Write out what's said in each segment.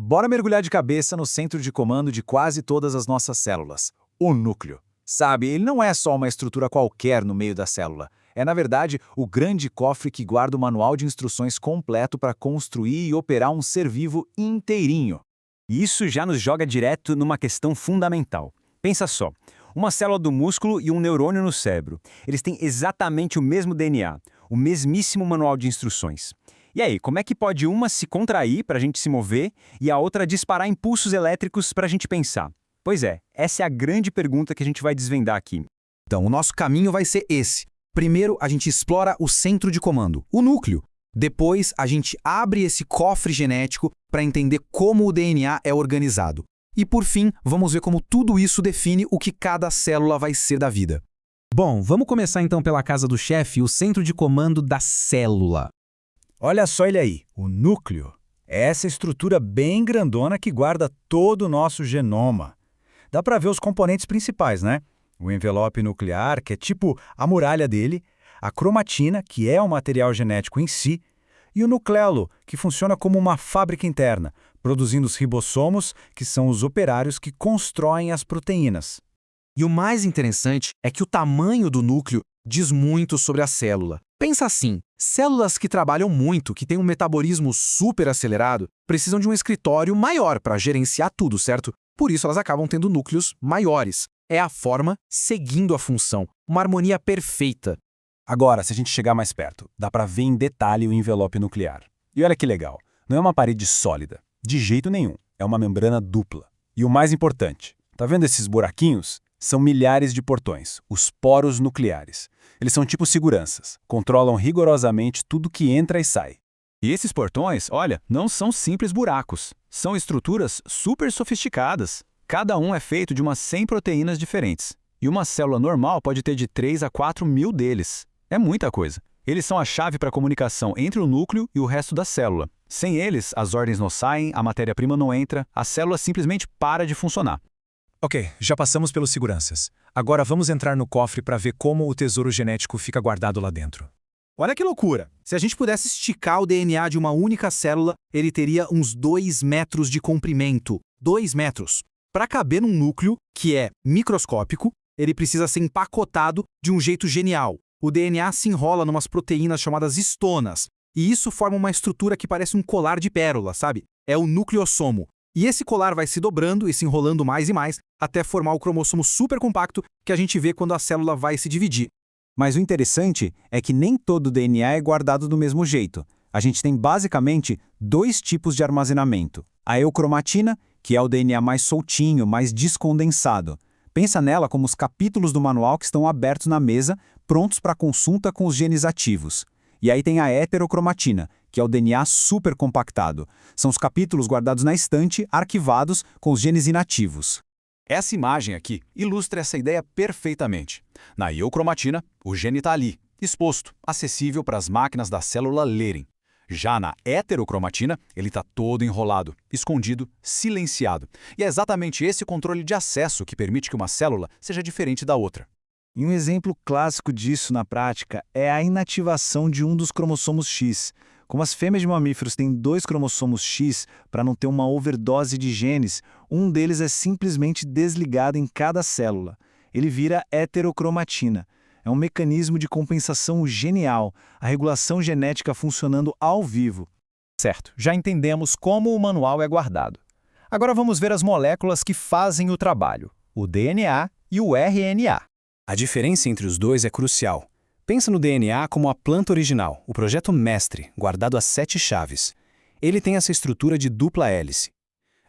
Bora mergulhar de cabeça no centro de comando de quase todas as nossas células, o núcleo. Sabe, ele não é só uma estrutura qualquer no meio da célula. É, na verdade, o grande cofre que guarda o manual de instruções completo para construir e operar um ser vivo inteirinho. E isso já nos joga direto numa questão fundamental. Pensa só, uma célula do músculo e um neurônio no cérebro. Eles têm exatamente o mesmo DNA, o mesmíssimo manual de instruções. E aí, como é que pode uma se contrair para a gente se mover e a outra disparar impulsos elétricos para a gente pensar? Pois é, essa é a grande pergunta que a gente vai desvendar aqui. Então, o nosso caminho vai ser esse. Primeiro, a gente explora o centro de comando, o núcleo. Depois, a gente abre esse cofre genético para entender como o DNA é organizado. E, por fim, vamos ver como tudo isso define o que cada célula vai ser da vida. Bom, vamos começar então pela casa do chefe, o centro de comando da célula. Olha só ele aí, o núcleo. É essa estrutura bem grandona que guarda todo o nosso genoma. Dá para ver os componentes principais, né? O envelope nuclear, que é tipo a muralha dele, a cromatina, que é o material genético em si, e o nucleolo, que funciona como uma fábrica interna, produzindo os ribossomos, que são os operários que constroem as proteínas. E o mais interessante é que o tamanho do núcleo diz muito sobre a célula. Pensa assim, células que trabalham muito, que têm um metabolismo super acelerado, precisam de um escritório maior para gerenciar tudo, certo? Por isso elas acabam tendo núcleos maiores. É a forma seguindo a função, uma harmonia perfeita. Agora, se a gente chegar mais perto, dá para ver em detalhe o envelope nuclear. E olha que legal, não é uma parede sólida, de jeito nenhum, é uma membrana dupla. E o mais importante, tá vendo esses buraquinhos? São milhares de portões, os poros nucleares. Eles são tipo seguranças, controlam rigorosamente tudo que entra e sai. E esses portões, olha, não são simples buracos, são estruturas super sofisticadas. Cada um é feito de umas 100 proteínas diferentes. E uma célula normal pode ter de 3 a 4 mil deles. É muita coisa. Eles são a chave para a comunicação entre o núcleo e o resto da célula. Sem eles, as ordens não saem, a matéria-prima não entra, a célula simplesmente para de funcionar. Ok, já passamos pelos seguranças. Agora vamos entrar no cofre para ver como o tesouro genético fica guardado lá dentro. Olha que loucura! Se a gente pudesse esticar o DNA de uma única célula, ele teria uns 2 metros de comprimento. 2 metros. Para caber num núcleo, que é microscópico, ele precisa ser empacotado de um jeito genial. O DNA se enrola numas proteínas chamadas histonas, e isso forma uma estrutura que parece um colar de pérola, sabe? É o nucleossomo. E esse colar vai se dobrando e se enrolando mais e mais, até formar o cromossomo supercompacto que a gente vê quando a célula vai se dividir. Mas o interessante é que nem todo o DNA é guardado do mesmo jeito. A gente tem basicamente 2 tipos de armazenamento. A eucromatina, que é o DNA mais soltinho, mais descondensado. Pensa nela como os capítulos do manual que estão abertos na mesa, prontos para consulta com os genes ativos. E aí tem a heterocromatina, que é o DNA supercompactado. São os capítulos guardados na estante, arquivados, com os genes inativos. Essa imagem aqui ilustra essa ideia perfeitamente. Na eucromatina, o gene está ali, exposto, acessível para as máquinas da célula lerem. Já na heterocromatina, ele está todo enrolado, escondido, silenciado. E é exatamente esse controle de acesso que permite que uma célula seja diferente da outra. E um exemplo clássico disso na prática é a inativação de um dos cromossomos X. Como as fêmeas de mamíferos têm 2 cromossomos X para não ter uma overdose de genes, um deles é simplesmente desligado em cada célula. Ele vira heterocromatina. É um mecanismo de compensação genial, a regulação genética funcionando ao vivo. Certo, já entendemos como o manual é guardado. Agora vamos ver as moléculas que fazem o trabalho, o DNA e o RNA. A diferença entre os dois é crucial. Pensa no DNA como a planta original, o projeto mestre, guardado a 7 chaves. Ele tem essa estrutura de dupla hélice.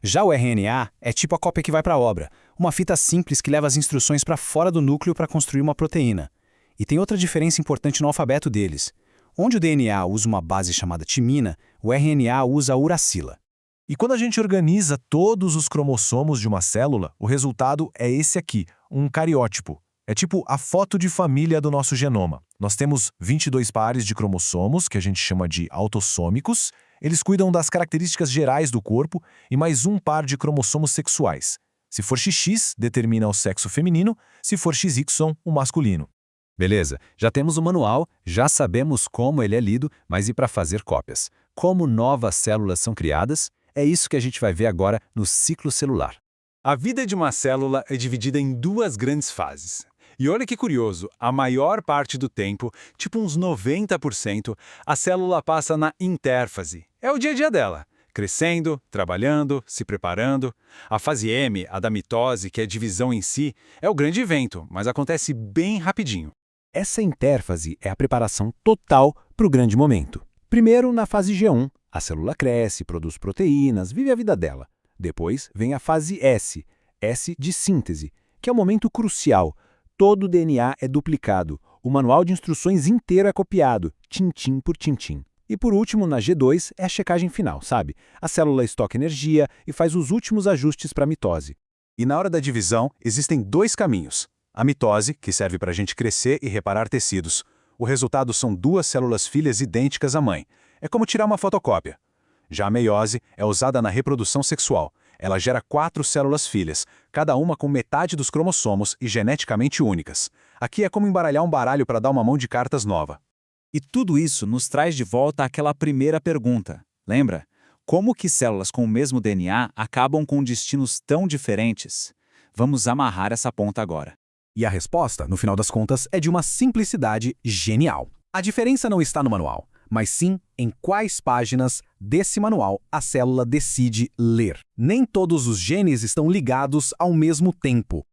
Já o RNA é tipo a cópia que vai para a obra, uma fita simples que leva as instruções para fora do núcleo para construir uma proteína. E tem outra diferença importante no alfabeto deles. Onde o DNA usa uma base chamada timina, o RNA usa a uracila. E quando a gente organiza todos os cromossomos de uma célula, o resultado é esse aqui, um cariótipo. É tipo a foto de família do nosso genoma. Nós temos 22 pares de cromossomos, que a gente chama de autossômicos. Eles cuidam das características gerais do corpo e mais um par de cromossomos sexuais. Se for XX, determina o sexo feminino, se for XY, o masculino. Beleza, já temos o manual, já sabemos como ele é lido, mas e para fazer cópias? Como novas células são criadas? É isso que a gente vai ver agora no ciclo celular. A vida de uma célula é dividida em duas grandes fases. E olha que curioso, a maior parte do tempo, tipo uns 90%, a célula passa na intérfase. É o dia a dia dela, crescendo, trabalhando, se preparando. A fase M, a da mitose, que é a divisão em si, é o grande evento, mas acontece bem rapidinho. Essa intérfase é a preparação total para o grande momento. Primeiro, na fase G1, a célula cresce, produz proteínas, vive a vida dela. Depois vem a fase S, S de síntese, que é o momento crucial. Todo o DNA é duplicado, o manual de instruções inteiro é copiado, tintim por tintim. E por último, na G2, é a checagem final, sabe? A célula estoca energia e faz os últimos ajustes para a mitose. E na hora da divisão, existem dois caminhos. A mitose, que serve para a gente crescer e reparar tecidos. O resultado são duas células filhas idênticas à mãe. É como tirar uma fotocópia. Já a meiose é usada na reprodução sexual. Ela gera 4 células filhas, cada uma com metade dos cromossomos e geneticamente únicas. Aqui é como embaralhar um baralho para dar uma mão de cartas nova. E tudo isso nos traz de volta àquela primeira pergunta. Lembra? Como que células com o mesmo DNA acabam com destinos tão diferentes? Vamos amarrar essa ponta agora. E a resposta, no final das contas, é de uma simplicidade genial. A diferença não está no manual, mas sim em quais páginas desse manual a célula decide ler. Nem todos os genes estão ligados ao mesmo tempo.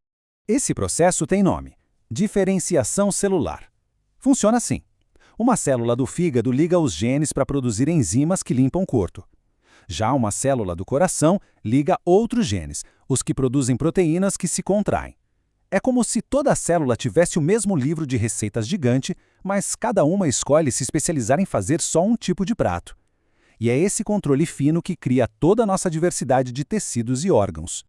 Esse processo tem nome: diferenciação celular. Funciona assim. Uma célula do fígado liga os genes para produzir enzimas que limpam o corpo. Já uma célula do coração liga outros genes, os que produzem proteínas que se contraem. É como se toda célula tivesse o mesmo livro de receitas gigante, mas cada uma escolhe se especializar em fazer só um tipo de prato. E é esse controle fino que cria toda a nossa diversidade de tecidos e órgãos.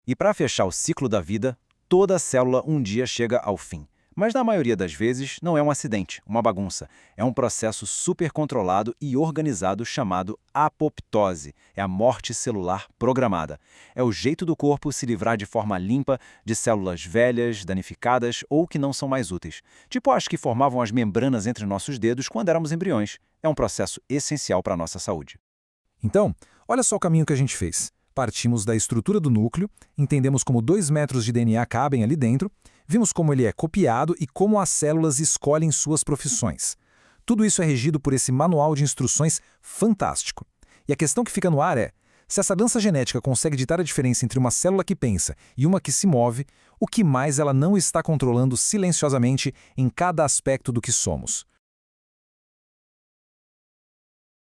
E para fechar o ciclo da vida, toda célula um dia chega ao fim. Mas na maioria das vezes não é um acidente, uma bagunça. É um processo super controlado e organizado chamado apoptose. É a morte celular programada. É o jeito do corpo se livrar de forma limpa de células velhas, danificadas ou que não são mais úteis. Tipo as que formavam as membranas entre nossos dedos quando éramos embriões. É um processo essencial para a nossa saúde. Então, olha só o caminho que a gente fez. Partimos da estrutura do núcleo, entendemos como 2 metros de DNA cabem ali dentro, vimos como ele é copiado e como as células escolhem suas profissões. Tudo isso é regido por esse manual de instruções fantástico. E a questão que fica no ar é, se essa dança genética consegue ditar a diferença entre uma célula que pensa e uma que se move, o que mais ela não está controlando silenciosamente em cada aspecto do que somos?